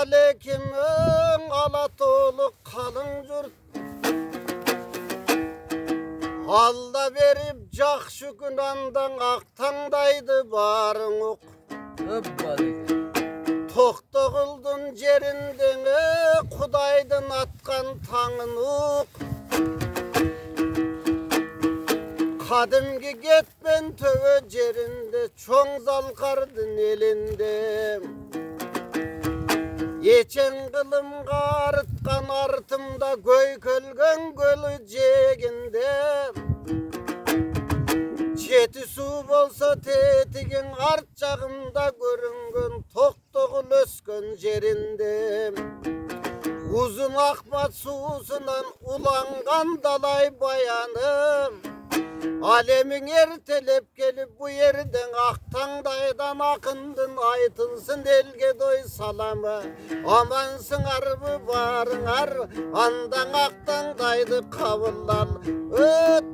aleykümün Alatolu kalın jurt. Alda verip jakşı günandan aktandaydı barın ok. Tokta kıldın jerindene Kudaydın atkan tağın ok. Kadimgi getmen töve jerinde çoğ zalkardın elinde. Yeçen kılımga arıtkan artımda göy kölgen gölü jeginde. Çeti su bolsa tetigin art çağımda görüngen toktogul öskön jerinde. Uzun akmat suusunan ulangan dalay bayanım. Alemin ertelep gelip bu yerden aktandaydan akındın aytılsın elge doy salamı. Amansın arı barınar andan aktandaydı kavullar.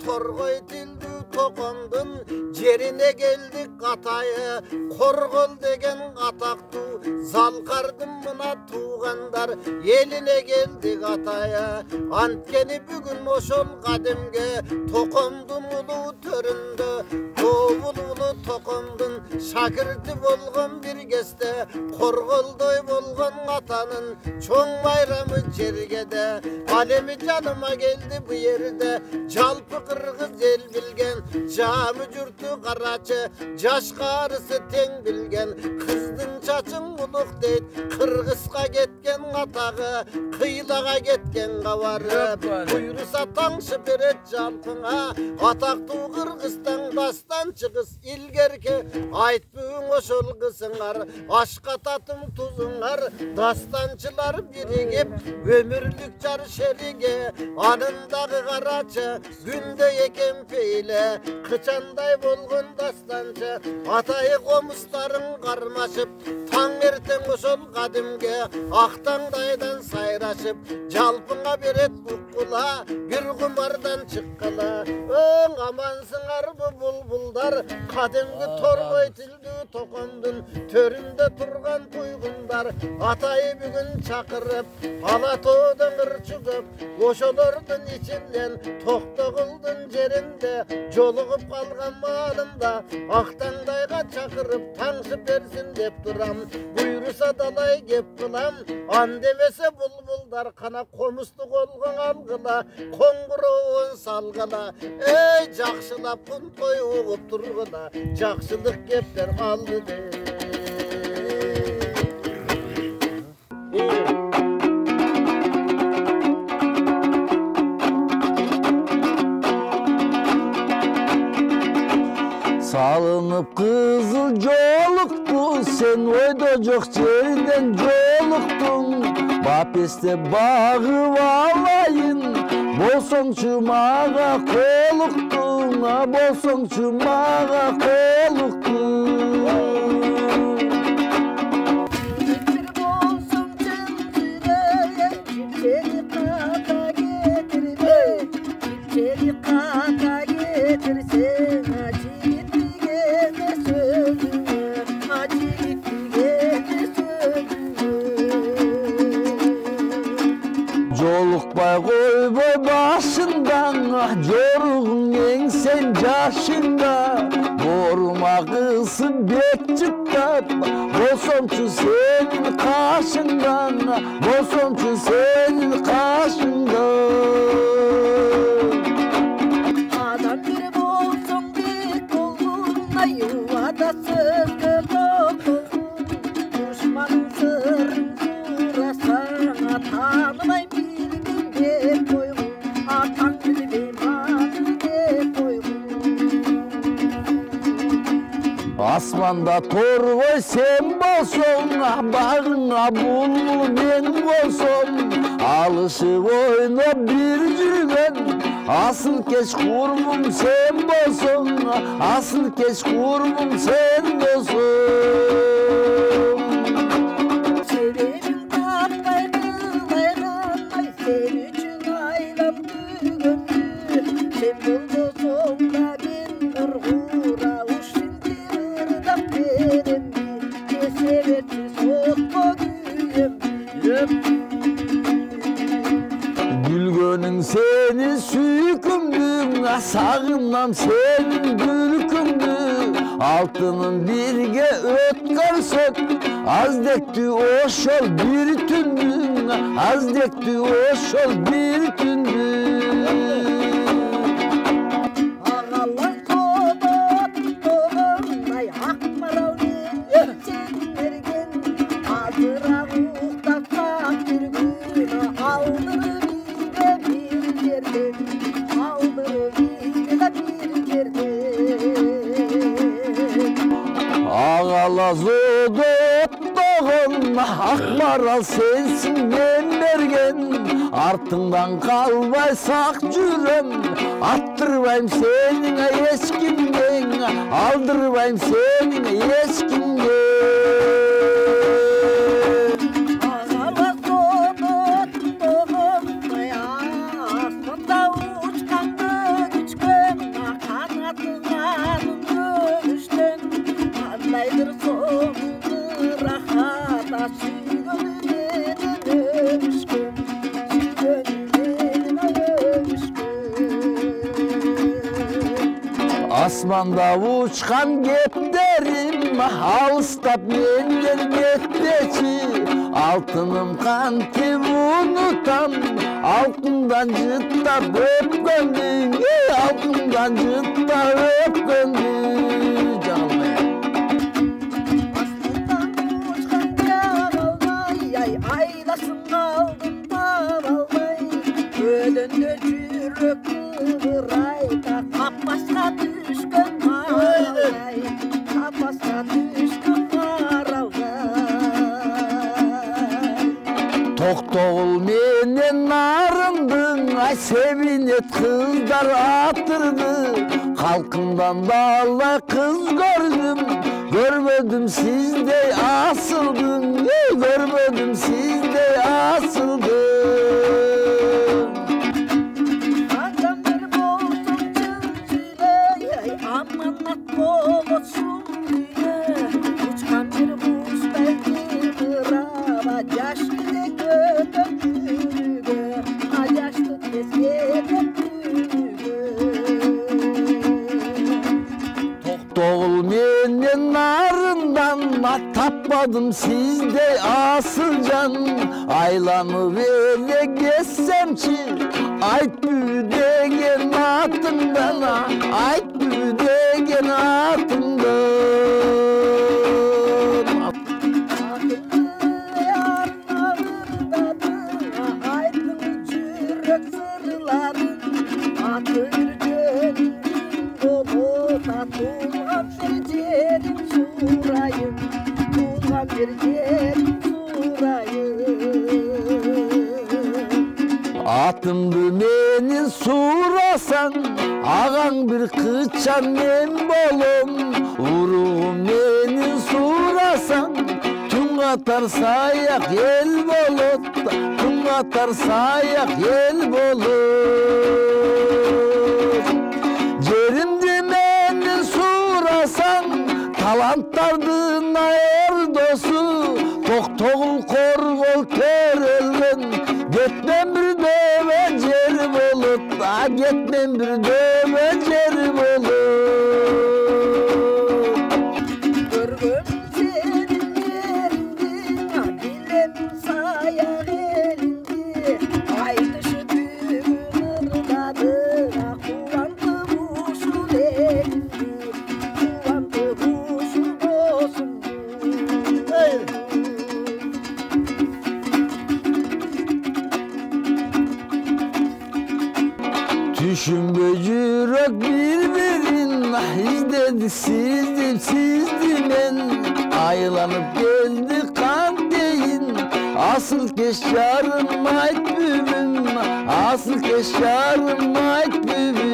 Torgoy tildi tokondun jerine geldik atayı. Korgol degen ataktı zalkardım buna tuğandar. Eline geldik ataya antkeni bugün oşol kadimge tokondum ulu töründe. Ulu tokondun şakirti bolgon bir geste. Korgoldoy bolgon atanın çoğ bayramı jergede. Alemi canıma geldi bu yerde jalpı kırgız el bilgen. Camı jurtu karaçı jaş karısı teң bilgen. Kızdın çaçın uluk deyt Kırgızga ketken atağı kıylaga ketken kavarı. Buyursa taңşı beret jalpına ataktуу Kırgızdan dastan çıkız ilgerke. Aytpığın oşol kızıңar aşka tatım tuzuңar. Dastançılar birigip ömürlük jar şerige. Anındağı karaçı günde eken peyle. Kıçanday bolgun dastançı atayı komustların karmaşıp. Taң erten oşol kadimge aktandaydan sayraşıp. Jalpıňa beret bukkula bir kumardan çıkkıla. Amansıňar bu bulbuldar kadimgi torgoy tildi tokondun töründe turgan tuygundar. Atayı bugün çakırıp Alatoğdan ırçıgıp oşolordun içinden tokta kıldın jerinde. Jolugup kalgan malında aktandayga çakırıp taңşı bersin dep duram. Buyursa dalay gep kılam an demese bulbuldar kana komustu kolgan algıla. Konguroğun salgıla ey jakşılap kun toy uğup turgula. Jakşılık gepler aldı de. Salınıp kızıl joluktu sen oyda jok jerinden joluktun. Bapeste bağı valayın bolsoңçu maga koluktun. Bolsoңçu maga koluktun. Jolukpay koyboy başından joruğun engsen jaşında. Boruma kızı bek çıkap bolsoңçu senin kaşından. Bolsoңçu senin kaşından. Adam bir bolsoň bek bolgunna yuvadasız kılokun. Düşmanın sırrın surasaňa tanımay bildim dep koygun. Ataň bildim adım dep koygun. Asmanda torgoy sen bolsoň, bağıňa bulbul men bolsoň. Alışıp oynap bir jürgen asıl keç kurmum sen bolsoň. Asıl keç kurmum sen bolsoň. Sebebin tapkay kılay kanay sen üçün aylap bugündü. Sen bolbosoň da ben gurgura uşinti ırdap beremdi. Ne sebepsiz otko güyemdi. Senin süykümdün, sağınam senin gülkümdü. Altının birge ötkar sök, az dekti o şol bir tündün, az dekti o şol bir tündün. Ağalar tobat toğunay akmaral geçen mergen azıra uğda fakir günü aldırı bir yerden aldırı bir yerden Ağala zodot doğun, akmaral sensin men bergen. Артыңдан қалбай сақ жүрем, аттырбайм сенің ешкімден, алдырбайм сенің ешкімге. Ağalar tobat toğunay aslında uçkandı güçken kanatından dönüşten qandaydır sonunu rahata suygunun ölmüşken Asmanda uçkan geplerim, alыстап menden кетпечи. Алтыным кантип унутам, алтындан жыттап өпкөндүң, алтындан жыттап өпкөндүң. Жаңылбай. Астынан uçkan жағалмай, айдасын қалдым табалмай. Өлөндө жүрөк кыбырайта, қапасқа түшкөн маралдай, қапасқа түшкөн маралдай. Тоқтоғыл менен нарындың, себинет қыздар атырды. Халқымдан бала қыз көрдім, көрмедім сіздей асылдың, көрмедім сіздей асылдың. Қандай бір болсын шын сөйлей, аманат болсын үйе. Ұшқан бір құстай қыбырава, жашты көтіп күніге, жашты тезгетіп күніге. Тоқтоғыл менен нарындан, таппадым сіздей асыл жан. Айланып эле кетсемчи, айтпы деген атыңдан, айтпы деген атыңдан. Атыңды ярына ырдадың, айттың жүрек сырларын. Атыр жөнің болот, туған бір жерің сурайым, туған бір жерің сурайым. Атымды менен сурасаң, ағаң бір қычан мен болом. Уруғым менен сурасаң, түн қатар саяқ ел болот, түн қатар саяқ ел болот. Жерімді менен сурасаң, таланттардың ордосу, Тоқтоғыл Қорғол көрелген, кетмен бір дөбе жері болот, кетмен бір дөбе жері болот. Көргім сенің еріңді, билемін саяқ еліңді. Айтышы түгін ырдады, қуанты бұшу еліңді, қуанты бұшу досыңды. Düşünme yürek birbirin, izledik sizdi men. Aylanıp geldi kan deyin, asıl keş yarım ait bübüm, asıl keş yarım ait bübüm.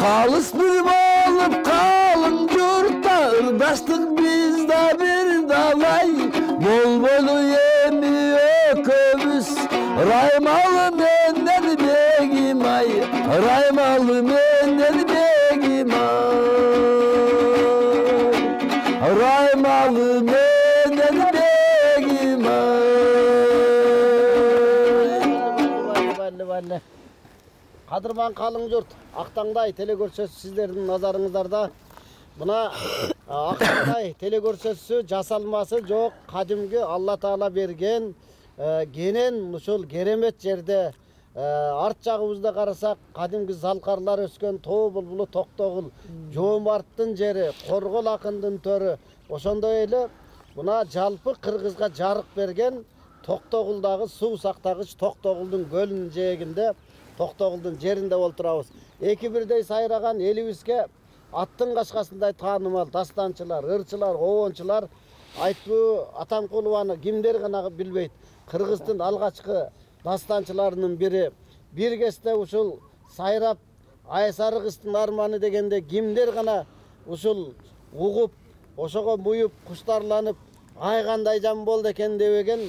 Kalıs bir balıp kalın yurtta, ırdaştık biz de bir dalay. Bol bolu yemi ökümüz, raymalı menden begim ay, raymalı menden begim ay, raymalı menden begim ay. Кадырман қалың жұрт, Ақтаңдай телекөрсөсү сіздердің назарыңыздарда. Мына Ақтаңдай телекөрсөсү жасалмасы жоқ, кадимги Алла Таала берген кенен ушул керемет жерде арт жагыбызда карасак кадимги залкарлар өскөн тоо булбулу Токтогул, Жоомарттын жери, Коргол акындын төрү, ошондой эле мына жалпы Кыргызга жарык берген Токтогулдагы суу сактагыч Токтогулдун көлүнүн жээгинде, Токтогулдун жеринде олтурабыз. Эки бирдей сайраган элибизге аттын кашкасындай таанымал дастанчылар, ырчылар, обончулар Айтбу Атамкулованы кимдер гана билбейт. Кыргыздын алгачкы дастанчыларынын бири. Бир кезде ушул сайрап Айсары кыздын арманы дегенде кимдер гана ушул угуп, ошого буюп, куштарланып, ай кандай жан болду экен дебеген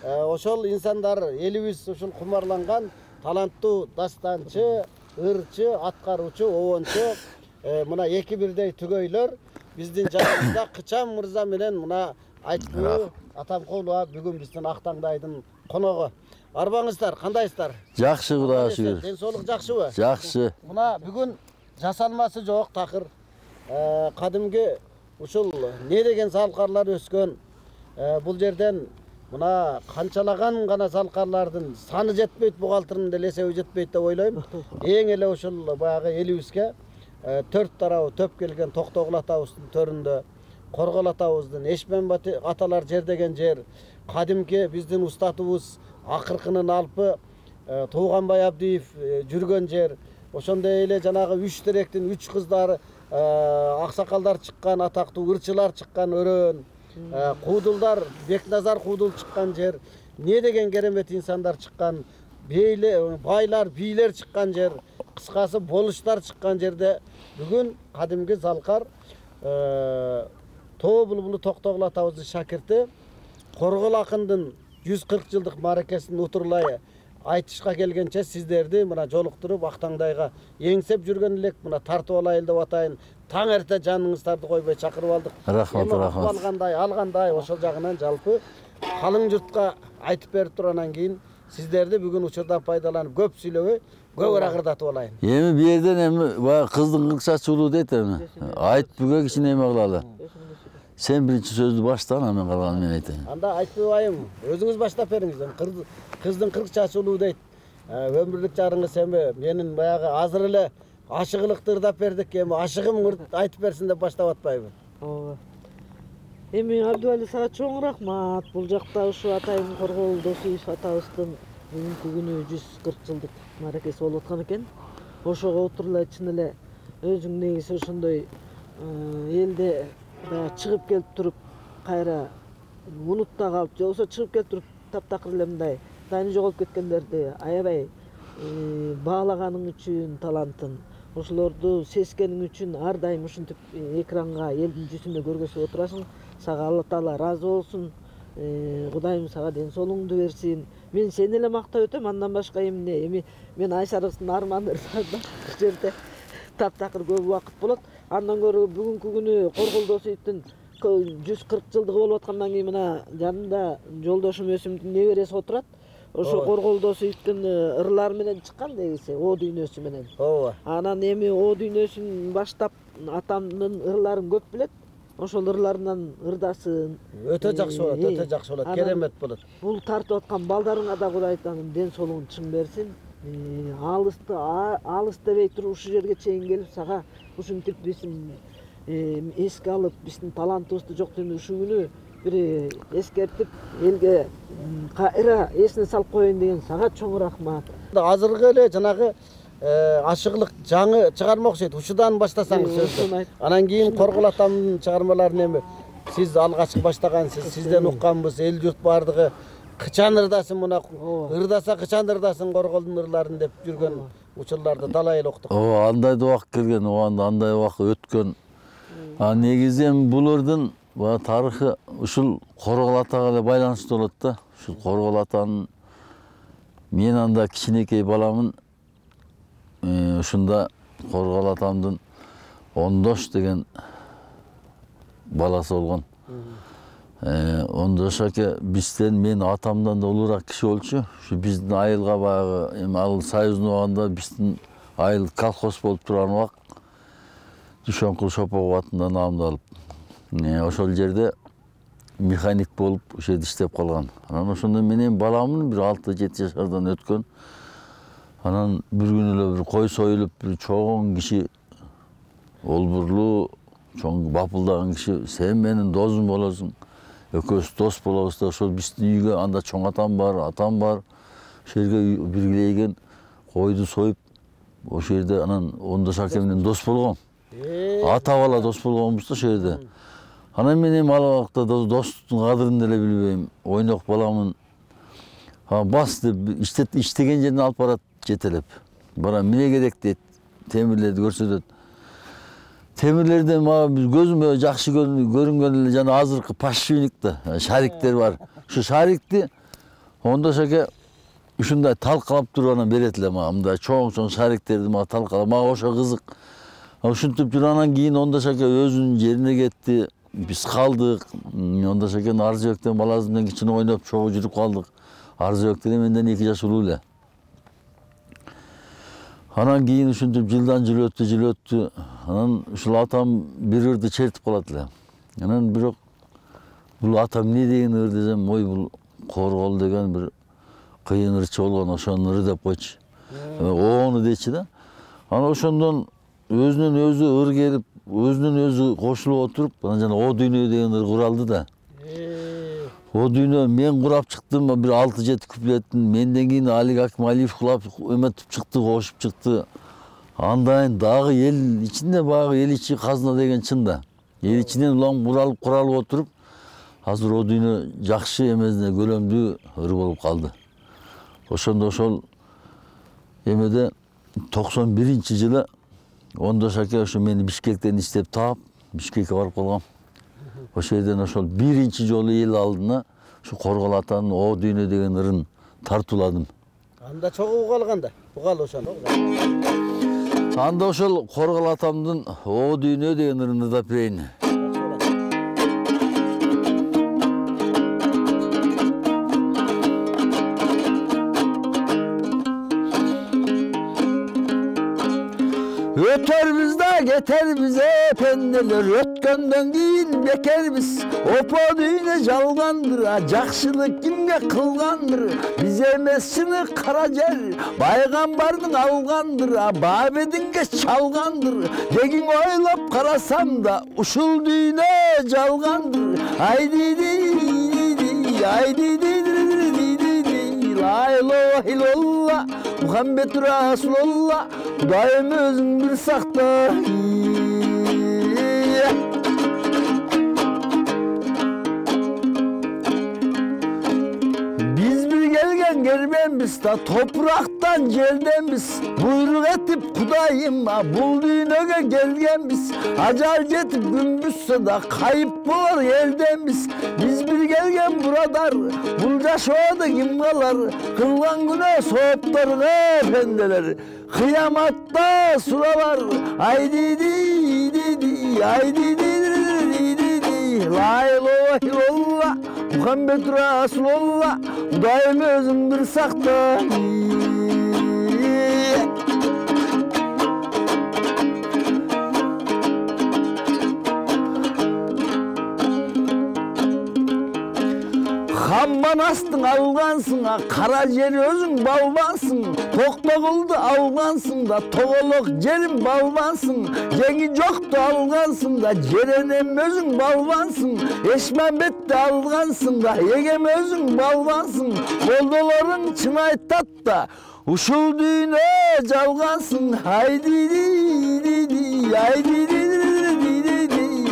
ошол инсандар элибиз ушул кумарланган таланттуу дастанчы, ырчы, аткаруучу, обончу мына эки бирдей түгөйлөр биздин жаныбызда Кычан мырза менен мына Айтбу Атамкулова бүгүн биздин Ақтаңдайдын коногу. Арбаңыздар, кандайсыздар? Жакшы, Кудайга шүгүр. Ден соолук жакшыбы? Жакшы. Мына бүгүн жасалмасы жок такыр. Кадимги ушул не деген залкарлар өскөн. Бул жерден мына канчалаган гана залкарлардын саны жетпейт, бухгалтеринин деле эсеби жетпейт деп ойлойм. Эң эле ушул баягы элибизге 4 тарабы төп келген Токтогул атабыздын төрүндө, Коргол атабыздын Эшмен аталар жер деген жер, кадимки биздин устатыбыз Акыркынын Алпы Тууганбай Абдиев жүргөн жер. Ошондой эле жанагы 3 теректин 3 кыздары аксакалдар чыккан, атактуу ырчылар чыккан өрөөн, куудулдар, Бекназар куудул чыккан жер, не деген керемет инсандар чыккан, байлар, бийлер чыккан жер, кыскасы болуштар чыккан жерде бүгүн кадимги залкар Тоо булбулу Токтогул атабыздын шакирти Коргол акындын 140 жылдык мааракесин утурлай айтышка келгенче сиздерди мына жолуктуруп Ақтаңдайга эңсеп жүргөн элек мына тартып алайын деп атайын. Таң эрте жаныңыздарды койбой чакырып алдык. Рахмат, рахмат. Алгандай ошол жагынан жалпы калың журтка айтып берип турандан кийин сиздерди бүгүн учурдан пайдаланып көп сүйлөбөй, көп ырагырдатып алайын. Эми бу жерден эми кыздын кырк чачуулуу дейт эми. Айтбүгө кичине эме кылалы. Sen birinci sözü baştan hemen kalan men aytayım. Anda айтпайым, өзүңүз баштап бериңиз. Кыздын 40 чачуулуу дейт. Өмүрлүк жарыңыз эми менин баягы азыр эле ашыгылыкты ырдап бердик, эми ашыгым айтып берсин деп баштап атпайбы. Ооба. Эми Абдубали сага чоң рахмат. Бул жакта ушу атайым Коргол Досуев атабыздын бүгүнкү күнү 140 жылдык мааракеси болуп аткан экен. Ошого отурлай чын эле өзүң негизи ошондой элде чыгып келип туруп кайра унут да калып, же болбосо чыгып келип туруп таптакыр эле мындай дайыны жоголуп кеткендерди аябай баалаганың үчүн талантын, ошолорду сескениң үчүн ар дайым ушинтип экранга элдин жүзүнө көргөзүп отурасың. Сага Алла Таала ыраазы болсун. Кудайым сага ден соолугуңду берсин. Мен сени эле мактап өтөм, андан башка эмне? Эми мен Айсарыбыздын арманы бул жерде таптакыр көп убакыт болот. Андан көрө бүгүнкү күнү Коргол Досуевдин 140 жылдыгы болуп аткандан кийин мына жанында жолдошум өсүмдүн небереси отурат. Ошо Коргол Досуевдин ырлары менен чыккан негизи, о дүйнөсү менен. Ооба. Анан эми о дүйнөсүн баштап атамдын ырларын көп билет. Ошол ырларынан ырдасын. Өтө жакшы болот, өтө жакшы болот, керемет болот. Бул тартып аткан балдарыңа да Кудайдан ден соолугун чың берсин. Алыс дебей туруп ушу жерге чейин келип сага ушинтип биздин эске алып биздин талантыбызды жок дегенде ушул күнү бир эскертип элге кайра эсине салып коеюн деген сага чоң рахмат. Азыркы эле жанагы ашыгылык жаңы чыгарма окшойт. Ушудан баштасаңыз сөздү. Анан кийин Коргол атамдын чыгармаларын эми сиз алгачкы баштагансыз, сизден укканбыз, эл журт бардыгы кычан ырдасын мына ырдаса кычан ырдасын Корголдун ырларын деп жүргөн учурларды талай эле уктук. Ооба, андай да убакыт келген, андай убакыт өткөн. Негизи эми бул ырдын тарыхы ушул Коргол атага эле байланыштуу болот да. Ушул Коргол атанын мен анда кичинекей баламын. Ушунда Коргол атамдын Ондош деген баласы болгон. Ондош аке бизден мен атамдан да улуураак киши болчу. Ушу биздин айылга баягы эми ал союздун убагында биздин айыл колхоз болуп турган убак Дүйшөнкул Шопогов атынан наамды алып, ошол жерде механик болуп ошол жерде иштеп калган. Анан ошондо менен баламын бир 6-7 жашардан өткөн. Анан бир күнү эле бир кой союлуп, бир чоң киши олбурлуу, чоң бапылдаган киши, сен менин досум болосуң. Экөөбүз дос болобуз да, ошол биздин үйгө анда чоң атам бар. Ошол жерге биргилеген койду союп, ошол жерде анан Ондош аке менен дос болгом. Ата бала дос болгонбуз да ошол жерде. Анан мен эми ал убакта достуктун кадырын деле билбейм. Ойнок баламын. Бас деп иштеген жерине алып барат жетелеп. Бара мине керек дейт. Темирлерди көрсөтөт. Темирлерден мага көзүмө жакшы көрүнгөн эле жана азыркы пашчиник да, шариктер бар. Ушу шарикти Ондош аке ушундай талкалап туруп анан берет эле мага. Мындай чоң шариктерди мага талкалап, мага ошо кызык. Ушинтип жүрүп анан кийин Ондош аке өзүнүн жерине кетти. Биз калдык. Ондош акенин Арзыбектен баласымен кичине ойноп чогуу жүрүп калдык. Арзыбек деле менден 2 жаш улуу эле. Анан кийин ушинтип жылдан жыл өттү. Анан ушул атам бир ырды чертип калат эле. Анан бирок бул атам эмне деген ыр десем, ой бул Коргол деген бир кыйын ырчы болгон, ошонун ыры деп койчу.Оону дейчи да. Анан ошондон өзүнөн өзү ыр келип, өзүнөн өзү кошулуп отуруп, анан жана О дүйнө деген ыр куралды да. О дүйнө мен курап чыктым, бир 6-7 куплеттин. Менден кийин Алик Акмалиев кулап эметип чыкты, кошуп чыкты. Андайын дагы эл ичинде багы эл ичи казына деген чын да. Эл ичинен улам куралып отуруп, азыр О дүйнө жакшы эмесине көлөмдүү ыр болуп калды. Ошондо ошол эмеде 91-жылы Ондош аке ошо мени Бишкектен иштеп таап, Бишкекке барып калгам. Ошол жерден ошол биринчи жолу эл алдына ушу Коргол атанын О дүйнө деген ырын тартууладым. Анда чогуу калганда, угал ошону. Анда ошол Коргол атамдын О дүйнө деген ырын ырдап берейин. Öterbiz da geterbiz pendeler, ötköndön kийин bekerbiz. Opo düýne жалганdır, jakşylyk kimge kılgandır. Biz emesini kara jer, baygambardyň algandır. Babedinge çalgandır, degin oylap karasam da uşul düýne жалганdır. Aydi di, aydi di, la ilahe illallah, Muhammed Rasulullah, Hudayım özün bir sakta. Biz bir gelgen gelmemiz da topraktan geldenmiz. Buyruk etip Hudayım bul düğüne gelgenmiz. Acar jetip gümbüzse da kayıp bolar eldenmiz. Biz bir gelgen buradar, bulca şoğda kim kalar? Kılgan güne soğuplarına efendiler, kıyamatta suralar. Aydi di, aydi di, la ilahe illallah, Muhammed Rasulullah, Hudayım özüm bir sakta. Hamman astın algansın, kara jeri özün balbansın. Toktoguldu algansın da, togolok jerin balbansın. Jengi joktu algansın da, jerenem özün balbansın. Eşmebetти algansın da, yegem özün balbansın. Boldoların çın aytat da, uşul düýne жалgansın. Haydi di, haydi di,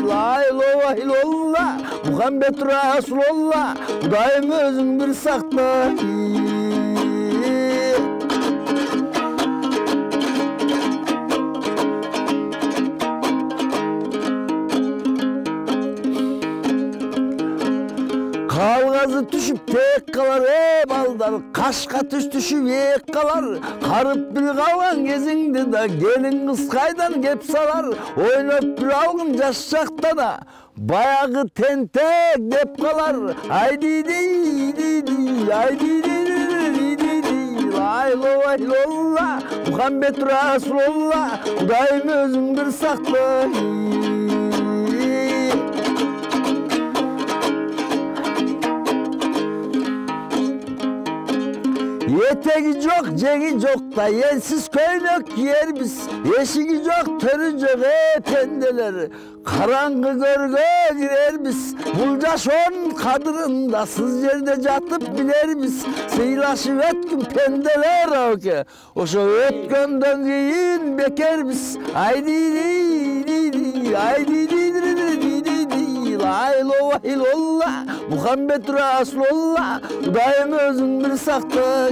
la ilahe illallah, Muhammed Rasulullah, Hudayım özün bir sakta. Kalgazı düşüp tek kalar baldar, kaşka düşüp ek kalar. Karıp bir kalgan gezingdi da, gelin kız kaydan gep salar. Oynap bir algın yaşakta da, bayağı tentek dep kalar. Haydi di, haydi di, la ilahe illallah Muhammed Resulullah Kudayım özüngdür sakla Yetegi çok, cegi çok da yersiz köylük yer biz. Yeşigi çok, törü çok pendeler. Karangı gölge girer biz. Bulcaş on kadırında sız yerde yatıp biler biz. Sıylaşı ötkün pendeler avke. Oşa ötkünden giyin beker biz. Haydi di di di, haydi di di di di di. La ilahe illallah Muhammed Resulullah Kudayım özüngdür sakla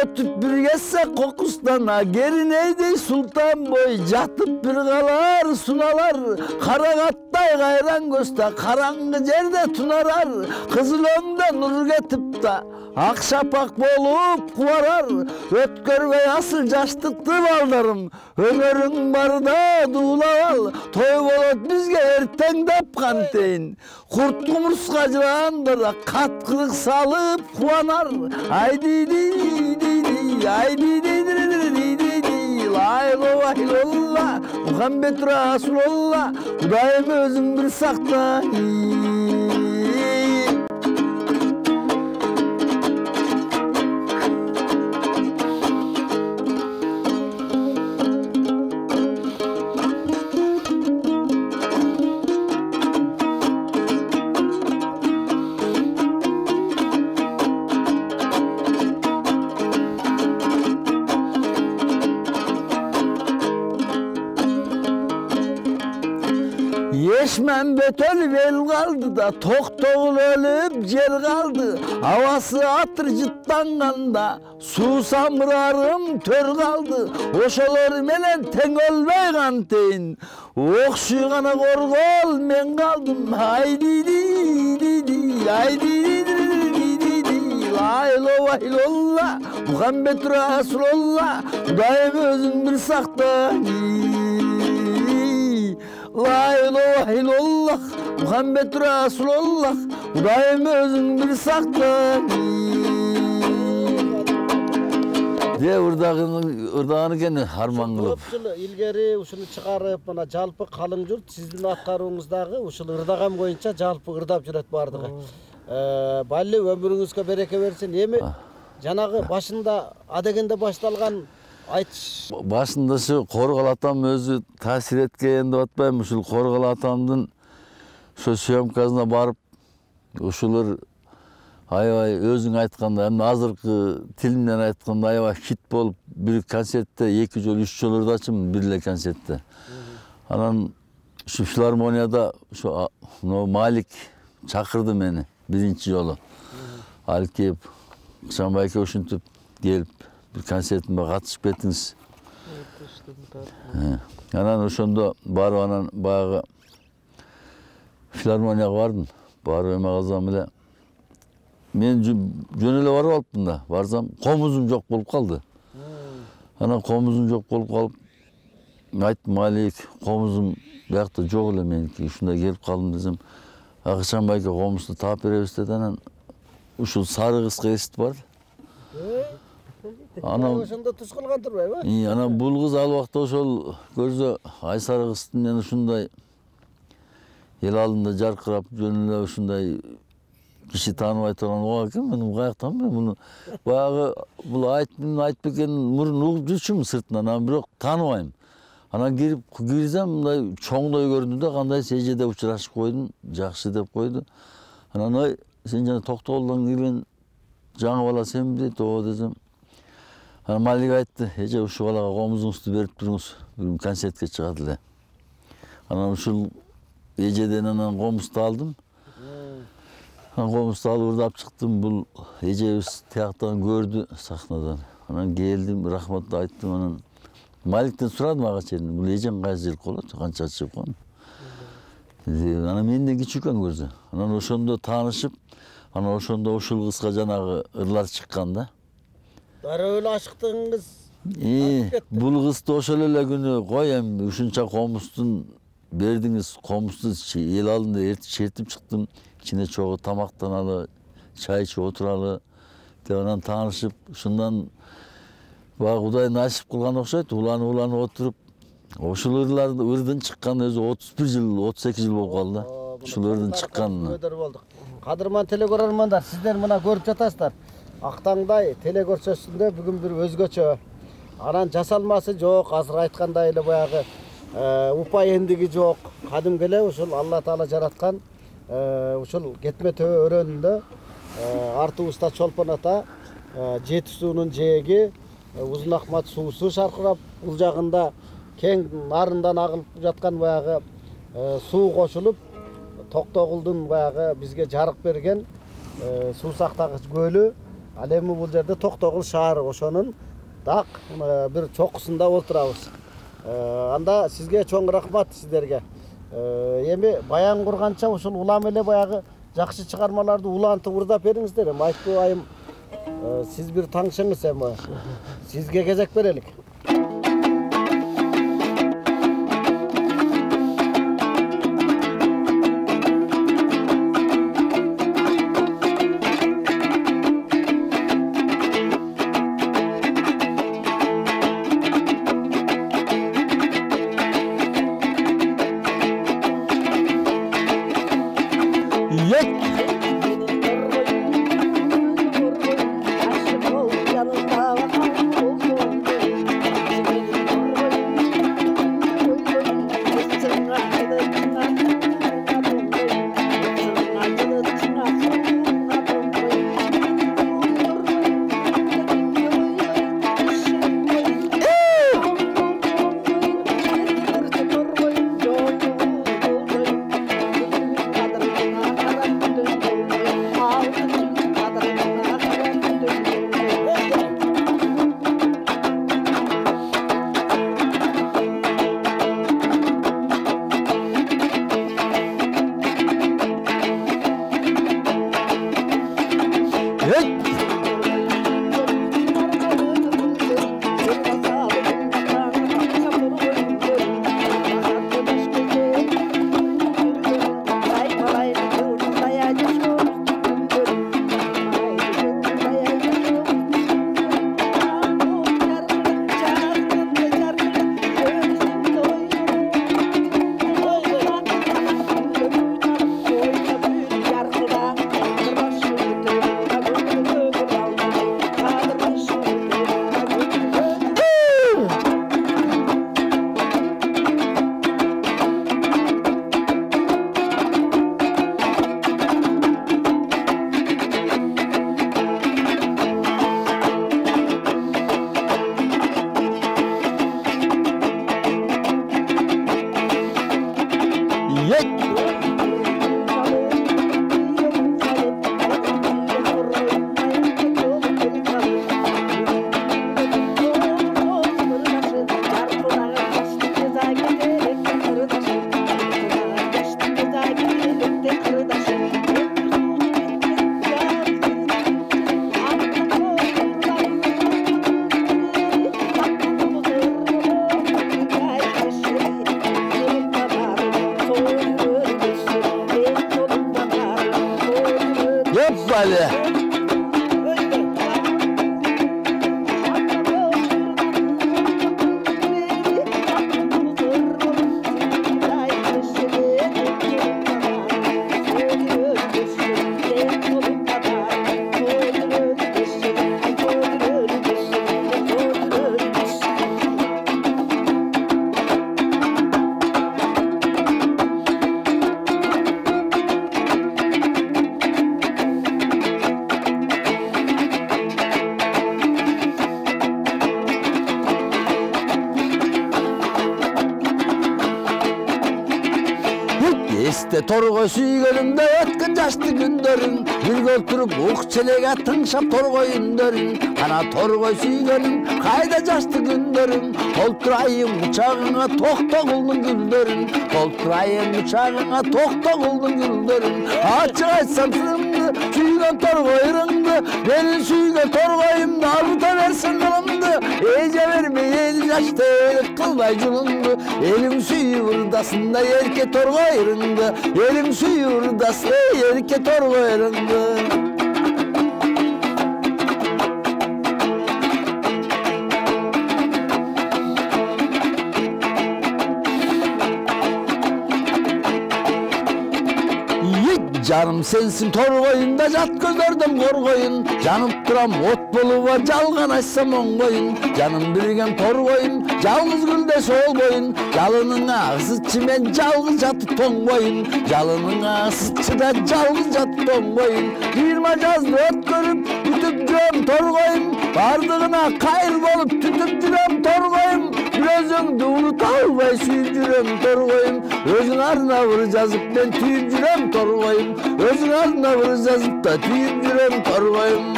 Ötüp bir geçse kokusuna geri neydi sultan boy Yatıp bir kalar sunalar Karagattay gayran göste karangı yerde tunarar Kızıl önde nur getip da Akşapak bolup kuvarar Ötkör ve asıl caştıktı baldarım Ömürün barda duğlaval Toy bolot bizge erten dep kanteyn Kurt kumurskacılandır katkılık salıp kuvanar Haydi di di di haydi di di di di di La ilahe illallah Muhammed Resulullah Kudayım özüngdür sakla Yeşmen betöl vel kaldı da Toktoğul ölüp cer kaldı Havası atır cıttanganda Su samırarım tör kaldı Oşalar menen ten ölmey kanteyn Okşuygana korgol men kaldım Haydi di di di haydi di di di di La ilahe illallah Muhammed Resulullah Kudayım özüngdür sakla La ilahe illallah Muhammed Resulullah Kudayım özüngdür sakla diye ırdağını gene harman kılıp. Köpçülü ilgeri uşunu çıkarıp mana жалпы kalın jurt sizdin atkaruğunuzdagı uşul ırdagam boyunca жалпы ırdap jurat bardygy. Balli ömürüңүzгө береке берсин. Эми жанагы başında adegende baştalgan айтыш. Başında şu Korgal atam özü tasir etken деп atpayм. Ушул Korgal atamдын şu съемкасына барып ушулар аябай өзүң айтканда эми азыркы тил менен айтканда аябай хит болуп бир концертте 2 жолу 3 жолу ырдачымын бир эле концертте. Анан ушу филармонияда ушу Малик чакырды мени биринчи жолу. Ал келип Шамбайке ушинтип келип bir konsertime katışıp ettiniz. Anан ошондо барып анан баягы филармонияга бардым. Барып эме кылсам эле мен жөн эле барып алыптым да. Барсам комузум жок болуп калды. Анан комузум жок болуп калып айттым Малик, комузум биякта жок эле меники. Ушундай келип калдым десем, Акшан байке комузду таап беребиз деди. Анан ушул сары кызга эсит бар. Анан ошондо туш кылган турбайбы? Анан бул кыз ал убакта ошол көрсө Айсары кыздын мен ушундай эл алдында жаркырап жөн эле ушундай киши тааныбай турган ого экен. Мен каяктан муну баягы бул айтып экен мурун угуп жүрчүмүн сыртынан, анан бирок тааныбайм. Анан кирсем мындай чоңдой көрүндү да, кандай эжеде учурашып койдум, жакшы деп койду. Анан ой, сен жана Токтогулдан кирген жаңы бала сенби дейт, ооба десем. Анан Малик айтты, эже ушул балага комузуңузду берип туруңуз, бир концертке чыгат эле. Анан ушул эжеден анан комузду алдым. Анан комузду алып ырдап чыктым. Бул эжебиз тияктан көрдү сахнадан. Анан келдим, рахмат айттым. Анан Маликтен сурадым ага чейин, бул эжең кайсы жер болот, канча чыгып калган. Анан менден кичүү экен көрсө. Анан ошондо таанышып, анан ошондо ушул кызга жанагы ырлар чыккан да. Дароо эле ашыктыгыңыз Бул кызды ошол эле күнү кой эми ушунча комустун бердиңиз, комусту эл алдында чертип чыктым. Ичине чогуу тамактаналы, чай ичип отуралы деп анан таанышып, ушундан баягы Кудай насип кылган окшойт. Уланып отуруп, ушул ырдын чыккан өзү 31 жыл, 32 жыл болуп калды да. Ушул ырдын чыкканына. Кадырман телекөрөрмандар, сиздер мына көрүп жатасыздар. Актаңдай телекөрсөтүндө бүгүн бир өзгөчө. Анан жасалмасы жок, азыр айткандай эле баягы упай эндиги жок. Кадимки эле ушул Алла Таала жараткан ушул кетме төбө өрөөнүндө артыбызда Чолпон ата жети суунун жээги Узун Акмат суусу шаркырап, бул жагында кең нарындан агылып жаткан баягы суу кошулуп, Токтогулдун баягы бизге жарык берген суу сактагыч көлү, ал эми бул жерде Токтогул шаары, ошонун так бир чокусунда отурабыз. Анда сизге чоң рахмат сиздерге. Эми баян курганча ушул улам эле баягы жакшы чыгармаларды улантып ырдап бериңиздер. Эми айтпай айым siz bir tanışınız ama sizge gezek verelik. Torgoy süygönümde ötkün jaştı gündörün Birge oturup uq çelege tınşap torgoy ündörün Ana torgoy süygönüm kayda jaştı gündörün Tolturayım uçağına Toktogul'un güldörün Tolturayım uçağına Toktogul'un güldörün Açık aytsam sırımdı suygan torgoyurundu, beni suyga torgoyumdu, alıta versin kılımdı. Ece verme el yaşta elik kılmay culundu. Elim suyu vurdasında yerke torgoyurundu, elim suyu vurdasında yerke torgoyurundu. Canım sensin torgoyunda jat gözlerden korgoyun. Janıp duram ot boluva jalgan açsam ongoyun. Canım birgen torgoyun, жалгыз gülde sol boyun. Jalının ağzı çimen жалгыз jatıp toңboyun. Jalının ağzı çıda жалгыз jatıp toңboyun. Yirma жазды öt görüp tütüp жүрөm torgoyun. Bardığına kayır bolup tütüp жүрөm torgoyun. Bir özüңdü unuta albay suyup жүрөm torgoyun. Özün arına vır жазıp ben tüyüp жүрөm torgoyun. Özün arına vır жазıp da tüyüp жүрөm torgoyun.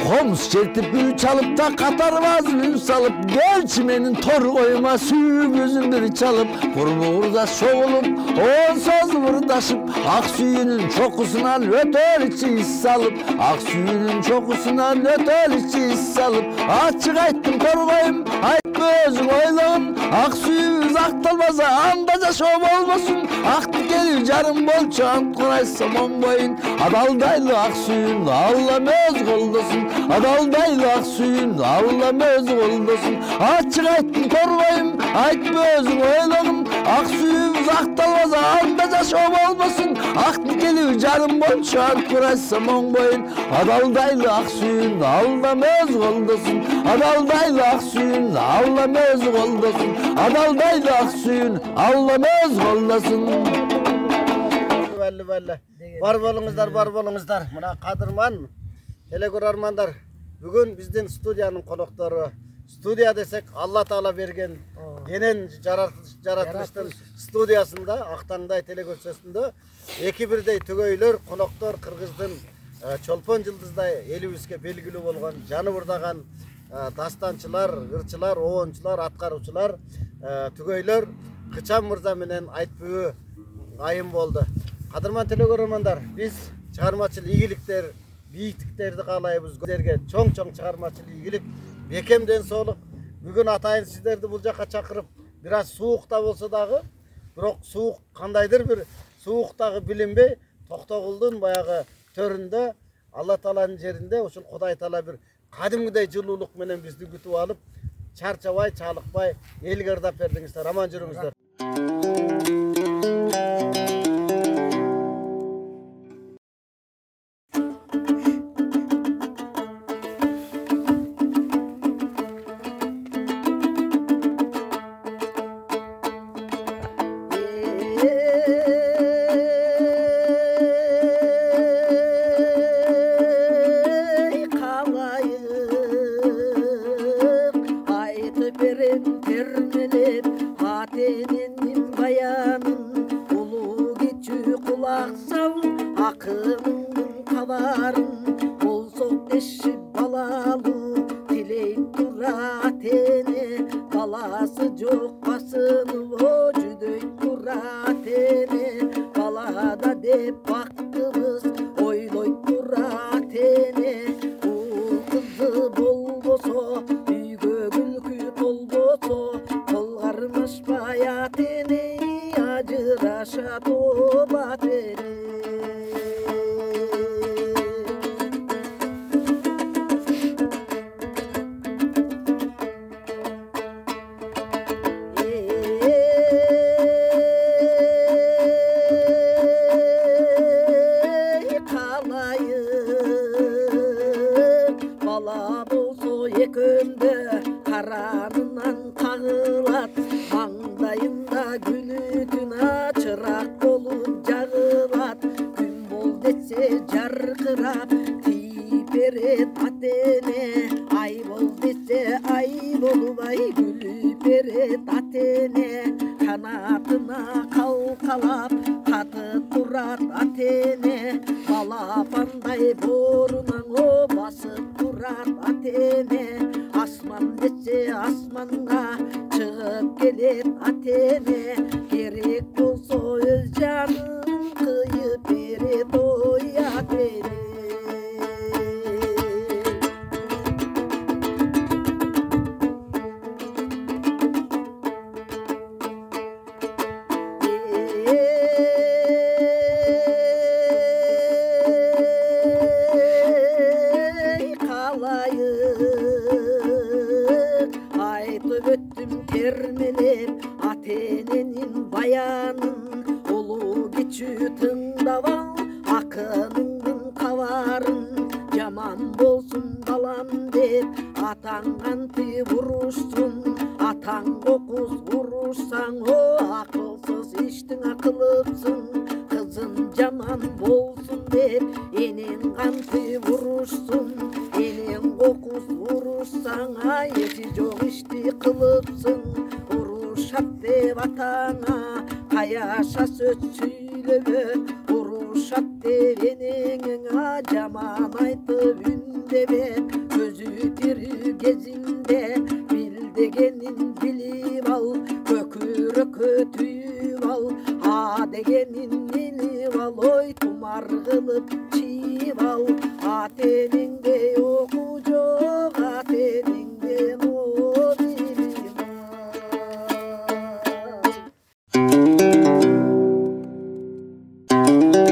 Komuz çertip ül çalıp da katarmaz ül salıp gel çimenin torgoyuma suyu gözündür çalıp vurda soğulup onsuz vurdaşıp ak suyunun çokusundan ötör içi salıp ak suyunun çokusundan ötör içi salıp açık ayttım torgoyum aytma özün oylağın ak suyu uzaktalmasa andaca şov olmasın aktı gelir canım bolça ant konaysam onboyun adaldaylı ak suyun Allah'ım öz koldasun adaldaylı ak suyun Allah'ım öz koldasun açık ayttım torgoyum aytma özün oylağın ak suyu uzaktalmasa andaca şov olmasın aktı gelir canım bolça ant konaysam onboyun adaldaylı ak suyun Allah'ım öz koldasun adaldaylı ak suyun Allah'ım öz koldasun adaldaylı ak suyun Allah'ım öz koldasun. Belli. Var bolуңуздар. Mına Kadırman, telegörarmanдар. Bugün bizden studiyanın konukları. Studiya desek Allah Taala bergen genen jaratılıştın studiyasında Aktangday telegörsösündө eki birдей tөгөйлөр, konuklar Kırgızdın Çolpon Yıldızday elibizge belgili bolgan, canı burdagan dastançılar, ırçılar, oğunçular, atkaruçular, tөгөйлөр Kıçan Mırza menen Айтбүбү айым болду. Kadırman telegörarmanдар, biz çıkarmaçыл ийгиликтер, бийиктиктерди каалайбыз. Сиздерге чоң çıkarmaçыл ийгилик, бекемден соолук. Бүгүн атайын сиздерди бул жака чакырып, biraz soğuk da bolsa дагы, бирок soğuk кандайдыр bir soğukdагы билинбей, Токтогулдун баягы төрүндө, Алла Тааланын жеринде ушул Кудай Таала bir кадимгидей жылуулук менен бизди күтүп алып, чарчабай, чалыкпай элге ырдап бердиңиздер. Аман жүрүңүздөр. Mangdayında günü tüna çırak olup jagılat башына калкалап каты турат атене балапандай борунаңо басып турат атене асман десе асманга чыгып келет атене керек болсо өз жанын кыйып берет ой атене термелеп атененин баянын улуу кичүү тыңдап ал акыныңдын кабарын жаман болсун балам деп атаң кантип урушсун атаң кокус урушсаң о акылсыз иштиңе кылыпсың кызым жаман болсун деп энең кантип урушсун энең кокус урушсаң ай эси жок ишти кылыпсың урушат деп атаңа каяша сөз сүйлөбө урушат деп энеңе жаман айтып үндебе көзү тирүү кезинде бил дегенин билип ал көкүрөккө түйүп ал а дегенин илип ал ой тумар кылып чийип ал атенеңде окуу жок атенеңде о билим ал